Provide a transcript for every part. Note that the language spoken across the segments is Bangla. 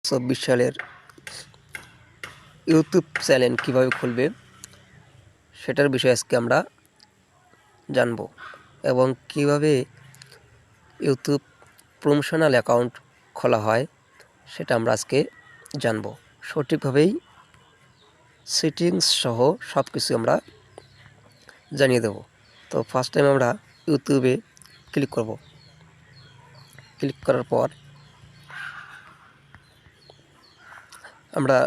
২০২৪ সালের ইউটিউব চ্যানেল কীভাবে খুলবে সেটার বিষয়ে আজকে আমরা জানব এবং কিভাবে ইউটিউব প্রমোশনাল অ্যাকাউন্ট খোলা হয় সেটা আমরা আজকে জানব। সঠিকভাবেই সেটিংস সহ সব কিছু আমরা জানিয়ে দেব। তো ফার্স্ট টাইম আমরা ইউটিউবে ক্লিক করব। ক্লিক করার পর আমরা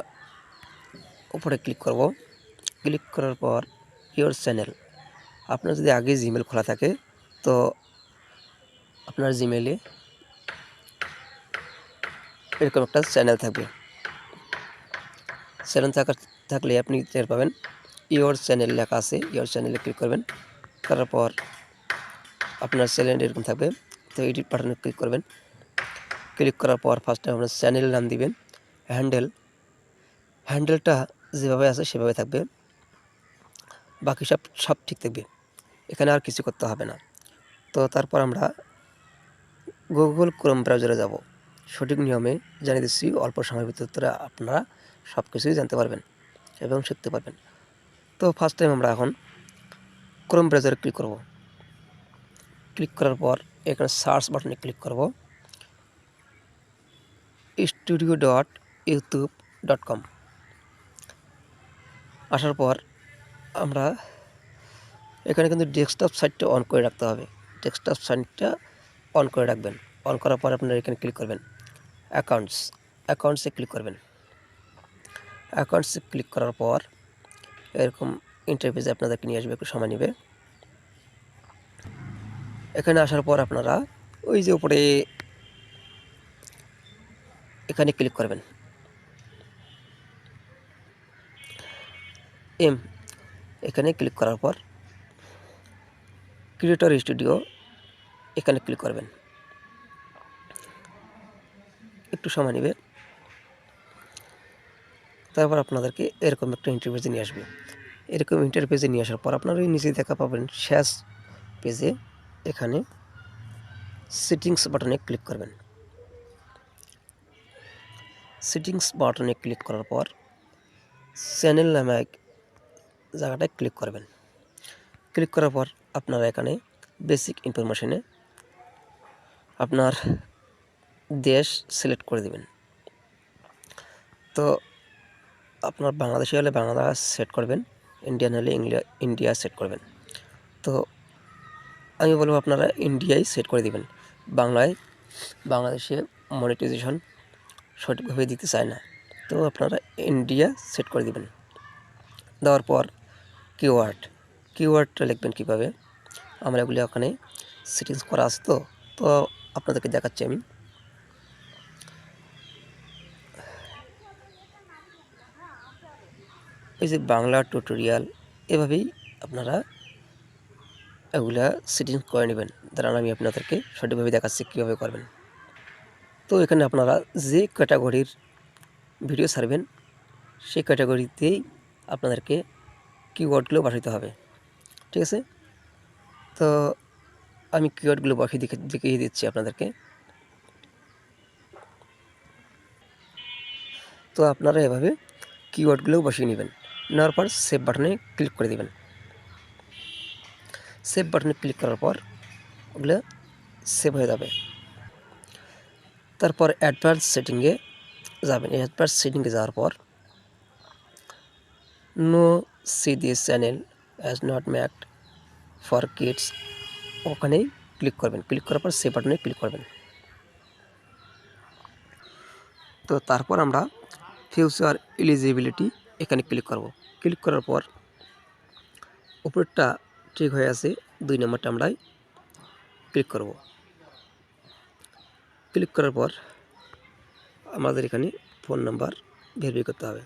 উপরে ক্লিক করব। ক্লিক করার পর ইওর চ্যানেল, আপনার যদি আগে জিমেল খোলা থাকে তো আপনার জিমেলে এরকম একটা চ্যানেল থাকবে। চ্যানেল থাকলে আপনি টের পাবেন ইওর চ্যানেল লেখা আছে। ইওর চ্যানেলে ক্লিক করবেন, করার পর আপনার চ্যানেল এরকম থাকবে। তো এডিট বাটনে ক্লিক করবেন। ক্লিক করার পর ফার্স্টে আপনার চ্যানেল নাম দিবেন। হ্যান্ডেলটা যেভাবে আছে সেভাবে থাকবে, বাকি সব ঠিক থাকবে, এখানে আর কিছু করতে হবে না। তো তারপর আমরা গুগল ক্রোম ব্রাউজারে যাব। সঠিক নিয়মে জানিয়ে দিচ্ছি, অল্প সময়ের ভিতরে আপনারা সব কিছুই জানতে পারবেন এবং শিখতে পারবেন। তো ফার্স্ট টাইম আমরা এখন ক্রোম ব্রাউজারে ক্লিক করব। ক্লিক করার পর এখানে সার্চ বাটনে ক্লিক করব, studio.youtube.com। আসার পর আমরা এখানে কিন্তু ডেস্কটপ সাইটটা অন করে রাখতে হবে। ডেস্কটপ সাইটটা অন করে রাখবেন। অন করার পর আপনারা এখানে ক্লিক করবেন অ্যাকাউন্টসে ক্লিক করবেন। অ্যাকাউন্টসে ক্লিক করার পর এরকম ইন্টারফেসে আপনাদেরকে নিয়ে আসবে, একটু সময় নেবে। এখানে আসার পর আপনারা ওই যে উপরে এখানে ক্লিক করবেন। এখানে ক্লিক করার পর ক্রিয়েটর স্টুডিও এখানে ক্লিক করবেন। একটু সময় নেবে। তারপর আপনাদেরকে এরকম একটা ইন্টারফেসে নিয়ে আসবে। এরকম ইন্টারফেসে নিয়ে আসার পর আপনারা ওই নিচে দেখা পাবেন শেষ পেজে, এখানে সেটিংস বাটনে ক্লিক করবেন। সেটিংস বাটনে ক্লিক করার পর চ্যানেল নামে জায়গাটায় ক্লিক করবেন। ক্লিক করার পর আপনারা এখানে বেসিক ইনফরমেশনে আপনার দেশ সিলেক্ট করে দেবেন। তো আপনার বাংলাদেশি হলে বাংলাদেশ সেট করবেন, ইন্ডিয়ান হলে ইন্ডিয়া সেট করবেন। তো আমি বলবো আপনারা ইন্ডিয়াই সেট করে দিবেন। বাংলাদেশে মনিটাইজেশন সঠিকভাবে দিতে চায় না, তো আপনারা ইন্ডিয়া সেট করে দিবেন। দেওয়ার পর কিওয়ার্ডটা লিখবেন কীভাবে, আমরা এগুলি ওখানে সেটিংস করা আছে। তো আপনাদেরকে দেখাচ্ছি আমি। এই যে বাংলা টিউটোরিয়াল, এভাবেই আপনারা এগুলা সেটিংস করে নেবেন। দাঁড়ান আমি আপনাদেরকে সঠিকভাবে দেখাচ্ছি কীভাবে করবেন। তো এখানে আপনারা যে ক্যাটাগরির ভিডিও ছাড়বেন সেই ক্যাটাগরিতেই আপনাদেরকে কিওয়ার্ডগুলো বসাতে হবে, ঠিক আছে? তো আমি কিওয়ার্ডগুলো বসিয়ে দেখিয়ে দিচ্ছি আপনাদেরকে। তো আপনারা এভাবে কিওয়ার্ডগুলো বসিয়ে নেবেন। নেওয়ার পর সেভ বাটনে ক্লিক করে দেবেন। সেভ বাটনে ক্লিক করার পর ওগুলো সেভ হয়ে যাবে। তারপর অ্যাডভান্স সেটিংয়ে যাবেন। অ্যাডভান্স সেটিংয়ে যাওয়ার পর no see this channel as not made for kids ওখানেই ক্লিক করবেন। ক্লিক করার পর সেভ বাটনে ক্লিক করবেন। তো তারপর আমরা ফিউচার এলিজিবিলিটি এখানে ক্লিক করব। ক্লিক করার পর উপরেরটা ঠিক হয়ে আছে, 2 নম্বরটা আমরা ক্লিক করব। ক্লিক করার পর আমাদের এখানে ফোন নাম্বার ভেরিফাই করতে হবে।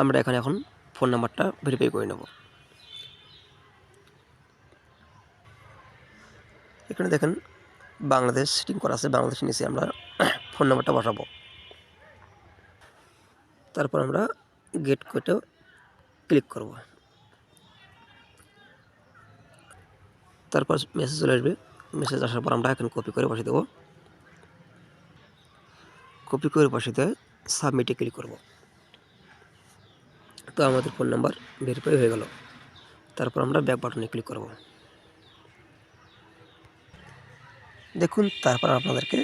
আমরা এখানে এখন ফোন নাম্বারটা ভেরিফাই করে নেব। এখানে দেখেন বাংলাদেশ সেটিং করা আছে, বাংলাদেশ নিচে আমরা ফোন নাম্বারটা বসাবো। তারপর আমরা গেট কোডে ক্লিক করব। তারপর মেসেজ চলে আসবে, মেসেজ আসার পর আমরা এখানে কপি করে বসিয়ে দেবো। কপি করে বসিয়ে দিয়ে সাবমিটে ক্লিক করব। তো আমাদের ফোন নাম্বার ভেরিফাই হয়ে গেল। তারপর আমরা ব্যাক বাটনে ক্লিক করব। দেখুন, তারপর আপনাদেরকে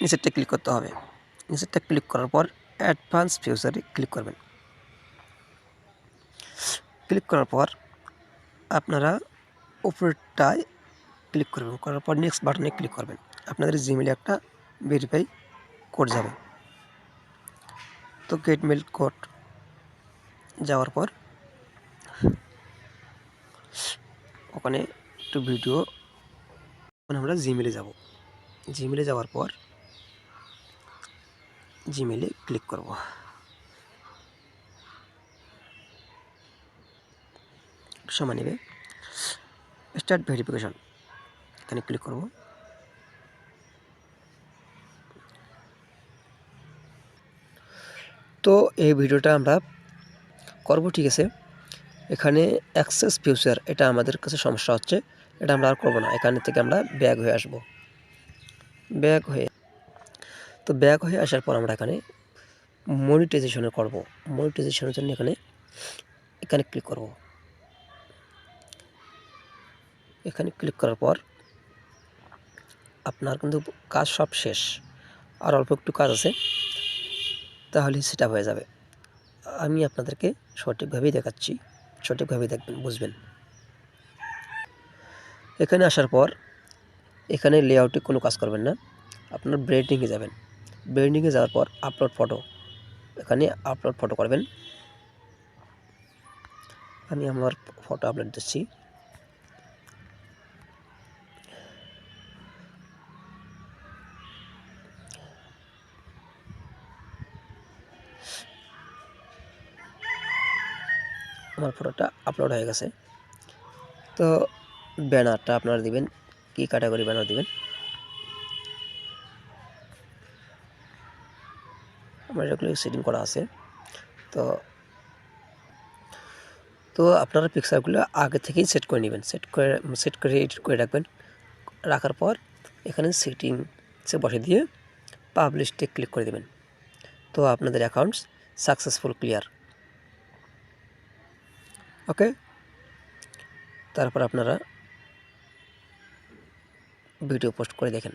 নিচেরটা ক্লিক করতে হবে। নিচেরটা ক্লিক করার পর অ্যাডভান্স ফিউচারে ক্লিক করবেন। ক্লিক করার পর আপনারা উপরটায় ক্লিক করবেন, করার পর নেক্সট বাটনে ক্লিক করবেন। আপনাদের জিমেলে একটা ভেরিফাই কোড যাবে। তো গেট মেল কোড যাওয়ার পর ওখানে একটু ভিডিও, আমরা জিমেলে যাব। জিমেলে যাওয়ার পর জিমেলে ক্লিক করব। সময় নেবে। স্টার্ট ভেরিফিকেশন এখানে ক্লিক করব। তো এই ভিডিওটা আমরা করব, ঠিক আছে। এখানে অ্যাক্সেস ফিউচার, এটা আমাদের কাছে সমস্যা হচ্ছে, এটা আমরা আর করবো না। এখানে থেকে আমরা ব্যাক হয়ে আসব। ব্যাক হয়ে আসার পর আমরা এখানে মনিটাইজেশনের করব। মনিটাইজেশনের জন্য এখানে ক্লিক করব। এখানে ক্লিক করার পর আপনার কিন্তু কাজ সব শেষ, আর অল্প একটু কাজ আছে, তাহলে সেটা হয়ে যাবে। আমি আপনাদেরকে সঠিকভাবেই দেখাচ্ছি, সঠিকভাবেই দেখবেন, বুঝবেন। এখানে আসার পর এখানে লেআউটে কোনো কাজ করবেন না, আপনার ব্রেন্ডিংয়ে যাবেন। ব্রেন্ডিংয়ে যাওয়ার পর আপলোড ফটো, এখানে আপলোড ফটো করবেন। আমি আমার ফটো আপলোড দিচ্ছি। আমার ফটোটা আপলোড হয়ে গেছে। তো ব্যানারটা আপনারা দিবেন, কি ক্যাটাগরি ব্যানার দিবেন। আমার এগুলো সেটিং করা আছে। তো আপনারা পিকচারগুলো আগে থেকেই সেট করে নেবেন, সেট করে এডিট করে রাখবেন। রাখার পর এখানে সেটিংসে বসে দিয়ে পাবলিশে ক্লিক করে দেবেন। তো আপনাদের অ্যাকাউন্টস সাকসেসফুল ক্লিয়ার। ওকে, তারপর আপনারা ভিডিও পোস্ট করে দেখেন।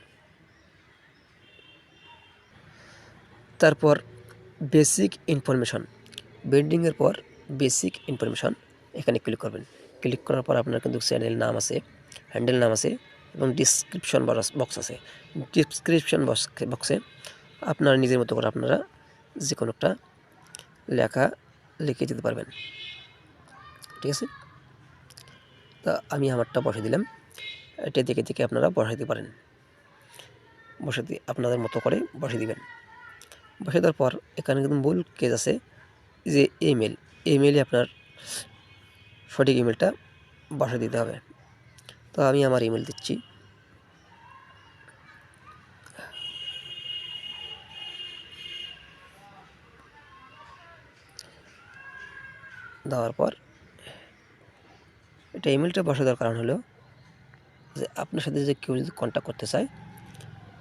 তারপর বেসিক ইনফরমেশন, ব্র্যান্ডিংয়ের পর বেসিক ইনফরমেশন এখানে ক্লিক করবেন। ক্লিক করার পর আপনার কিন্তু চ্যানেল নাম আছে, হ্যান্ডেল নাম আছে এবং ডিসক্রিপশন বক্স আছে। ডিসক্রিপশন বক্সে আপনারা নিজের মতো করে আপনারা যে কোনো একটা লেখা লিখে দিতে পারবেন, ঠিক আছে। তা আমি আমারটা বসে দিলাম। এটা দেখে দেখে আপনারা বসাইতে পারেন, বসাতে আপনাদের মতো করে বসে দিবেন। বসে দেওয়ার পর এখানে কিন্তু মূল কেজ আছে যে ইমেলে আপনার সঠিক ইমেলটা বসে দিতে হবে। তো আমি আমার ইমেল দিচ্ছি। দেওয়ার পর এটা ইমেলটা বসে দেওয়ার কারণ হলো যে আপনার সাথে যে কেউ যদি কন্ট্যাক্ট করতে চায়,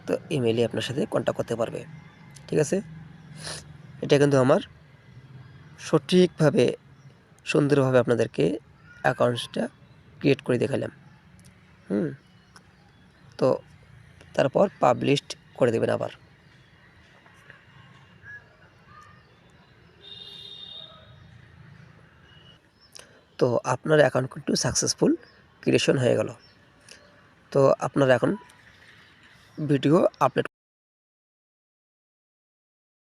তো ইমেলে আপনার সাথে কন্ট্যাক্ট করতে পারবে, ঠিক আছে। এটা কিন্তু আমার সঠিকভাবে সুন্দরভাবে আপনাদেরকে অ্যাকাউন্টসটা ক্রিয়েট করে দেখালাম। তো তারপর পাবলিশ করে দেবেন আবার। তো আপনার অ্যাকাউন্ট কিন্তু সাকসেসফুল ক্রিয়েশন হয়ে গেল। তো আপনারা এখন ভিডিও আপলোড